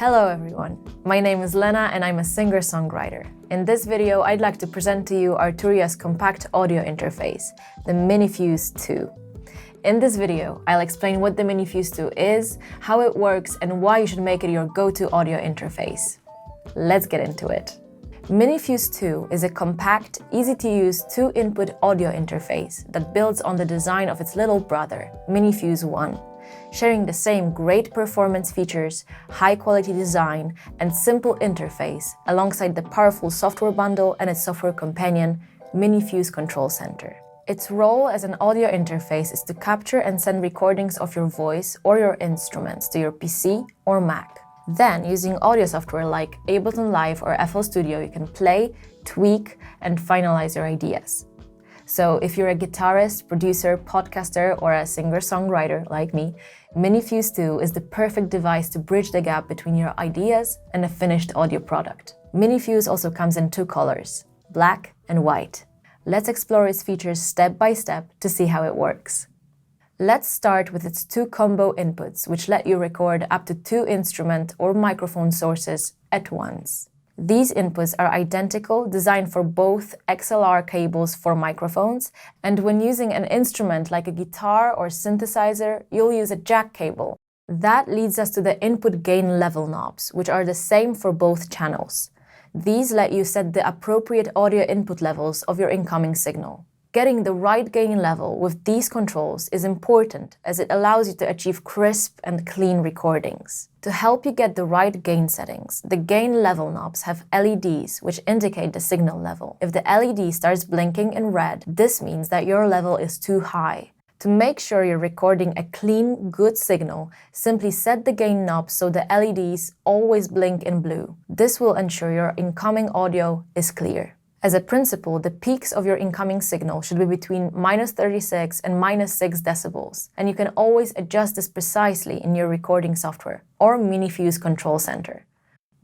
Hello everyone, my name is Lena and I'm a singer-songwriter. In this video, I'd like to present to you Arturia's compact audio interface, the Minifuse 2. In this video, I'll explain what the Minifuse 2 is, how it works, and why you should make it your go-to audio interface. Let's get into it. Minifuse 2 is a compact, easy-to-use two-input audio interface that builds on the design of its little brother, Minifuse 1. Sharing the same great performance features, high-quality design, and simple interface alongside the powerful software bundle and its software companion, Minifuse Control Center. Its role as an audio interface is to capture and send recordings of your voice or your instruments to your PC or Mac. Then, using audio software like Ableton Live or FL Studio, you can play, tweak, and finalize your ideas. So if you're a guitarist, producer, podcaster, or a singer-songwriter like me, Minifuse 2 is the perfect device to bridge the gap between your ideas and a finished audio product. Minifuse also comes in two colors, black and white. Let's explore its features step by step to see how it works. Let's start with its two combo inputs, which let you record up to two instrument or microphone sources at once. These inputs are identical, designed for both XLR cables for microphones, and when using an instrument like a guitar or synthesizer, you'll use a jack cable. That leads us to the input gain level knobs, which are the same for both channels. These let you set the appropriate audio input levels of your incoming signal. Getting the right gain level with these controls is important as it allows you to achieve crisp and clean recordings. To help you get the right gain settings, the gain level knobs have LEDs which indicate the signal level. If the LED starts blinking in red, this means that your level is too high. To make sure you're recording a clean, good signal, simply set the gain knob so the LEDs always blink in blue. This will ensure your incoming audio is clear. As a principle, the peaks of your incoming signal should be between -36 and -6 decibels, and you can always adjust this precisely in your recording software or Minifuse Control Center.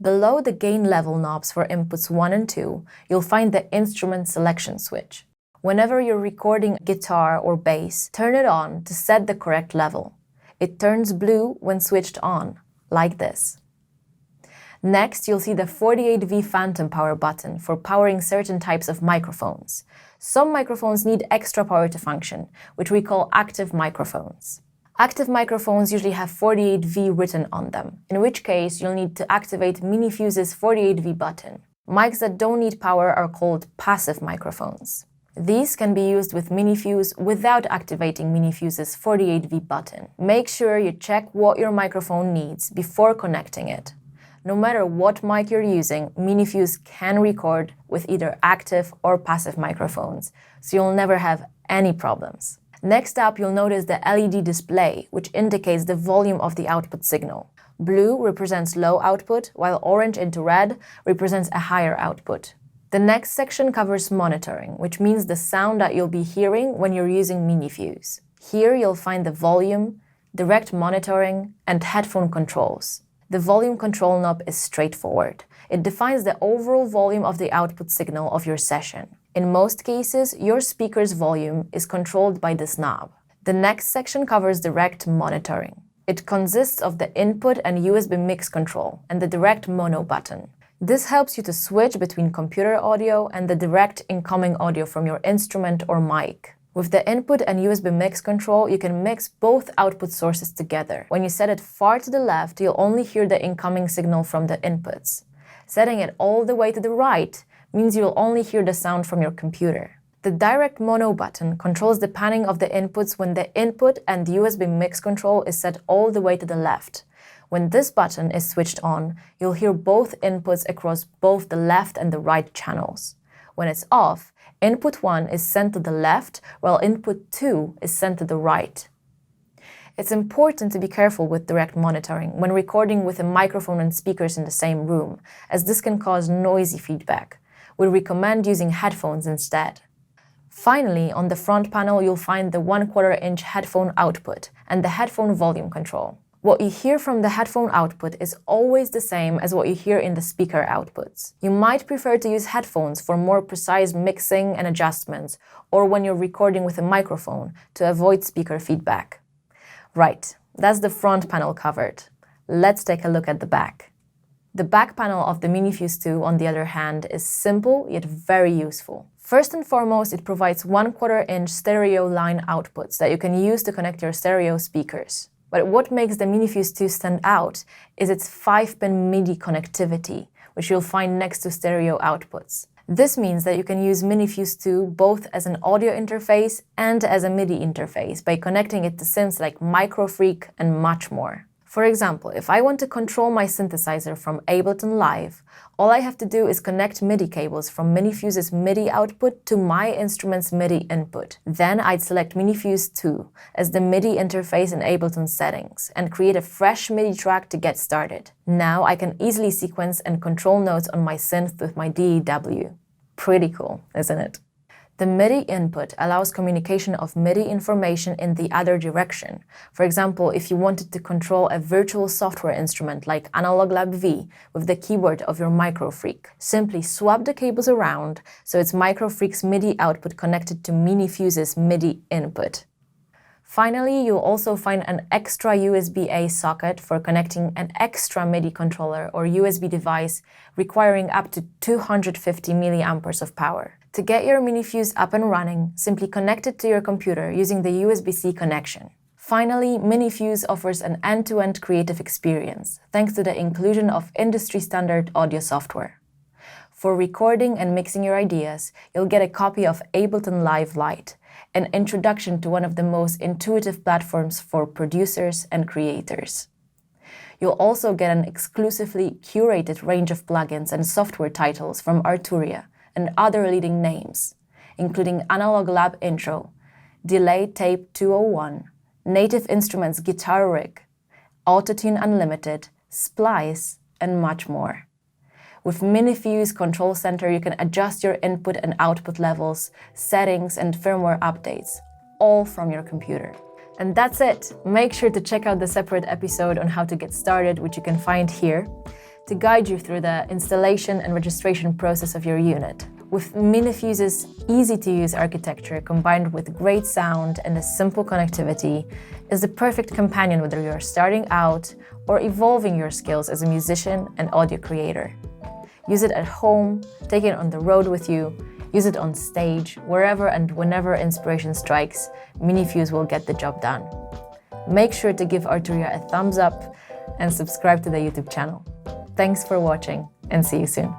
Below the gain level knobs for inputs 1 and 2, you'll find the instrument selection switch. Whenever you're recording guitar or bass, turn it on to set the correct level. It turns blue when switched on, like this. Next, you'll see the 48V phantom power button for powering certain types of microphones. Some microphones need extra power to function, which we call active microphones. Active microphones usually have 48V written on them, in which case you'll need to activate Minifuse's 48V button. Mics that don't need power are called passive microphones. These can be used with Minifuse without activating Minifuse's 48V button. Make sure you check what your microphone needs before connecting it. No matter what mic you're using, Minifuse can record with either active or passive microphones, so you'll never have any problems. Next up, you'll notice the LED display, which indicates the volume of the output signal. Blue represents low output, while orange into red represents a higher output. The next section covers monitoring, which means the sound that you'll be hearing when you're using Minifuse. Here you'll find the volume, direct monitoring, and headphone controls. The volume control knob is straightforward. It defines the overall volume of the output signal of your session. In most cases, your speaker's volume is controlled by this knob. The next section covers direct monitoring. It consists of the input and USB mix control and the direct mono button. This helps you to switch between computer audio and the direct incoming audio from your instrument or mic. With the input and USB mix control, you can mix both output sources together. When you set it far to the left, you'll only hear the incoming signal from the inputs. Setting it all the way to the right means you'll only hear the sound from your computer. The direct mono button controls the panning of the inputs when the input and USB mix control is set all the way to the left. When this button is switched on, you'll hear both inputs across both the left and the right channels. When it's off, input 1 is sent to the left, while input 2 is sent to the right. It's important to be careful with direct monitoring when recording with a microphone and speakers in the same room, as this can cause noisy feedback. We recommend using headphones instead. Finally, on the front panel, you'll find the 1/4 inch headphone output and the headphone volume control. What you hear from the headphone output is always the same as what you hear in the speaker outputs. You might prefer to use headphones for more precise mixing and adjustments, or when you're recording with a microphone to avoid speaker feedback. Right, that's the front panel covered. Let's take a look at the back. The back panel of the Minifuse 2, on the other hand, is simple yet very useful. First and foremost, it provides 1/4-inch stereo line outputs that you can use to connect your stereo speakers. But what makes the Minifuse 2 stand out is its 5-pin MIDI connectivity, which you'll find next to stereo outputs. This means that you can use Minifuse 2 both as an audio interface and as a MIDI interface by connecting it to synths like Microfreak and much more. For example, if I want to control my synthesizer from Ableton Live, all I have to do is connect MIDI cables from Minifuse's MIDI output to my instrument's MIDI input. Then I'd select Minifuse 2 as the MIDI interface in Ableton settings and create a fresh MIDI track to get started. Now I can easily sequence and control notes on my synth with my DAW. Pretty cool, isn't it? The MIDI input allows communication of MIDI information in the other direction. For example, if you wanted to control a virtual software instrument like Analog Lab V with the keyboard of your Microfreak, simply swap the cables around so it's Microfreak's MIDI output connected to Minifuse's MIDI input. Finally, you'll also find an extra USB-A socket for connecting an extra MIDI controller or USB device requiring up to 250 mAh of power. To get your Minifuse up and running, simply connect it to your computer using the USB-C connection. Finally, Minifuse offers an end-to-end creative experience, thanks to the inclusion of industry-standard audio software. For recording and mixing your ideas, you'll get a copy of Ableton Live Lite, an introduction to one of the most intuitive platforms for producers and creators. You'll also get an exclusively curated range of plugins and software titles from Arturia and other leading names, including Analog Lab Intro, Delay Tape 201, Native Instruments Guitar Rig, Autotune Unlimited, Splice, and much more. With Minifuse Control Center, you can adjust your input and output levels, settings, and firmware updates, all from your computer. And that's it! Make sure to check out the separate episode on how to get started, which you can find here, to guide you through the installation and registration process of your unit. With Minifuse's easy-to-use architecture combined with great sound and a simple connectivity, is the perfect companion whether you're starting out or evolving your skills as a musician and audio creator. Use it at home, take it on the road with you, use it on stage, wherever and whenever inspiration strikes, Minifuse will get the job done. Make sure to give Arturia a thumbs up and subscribe to the YouTube channel. Thanks for watching and see you soon.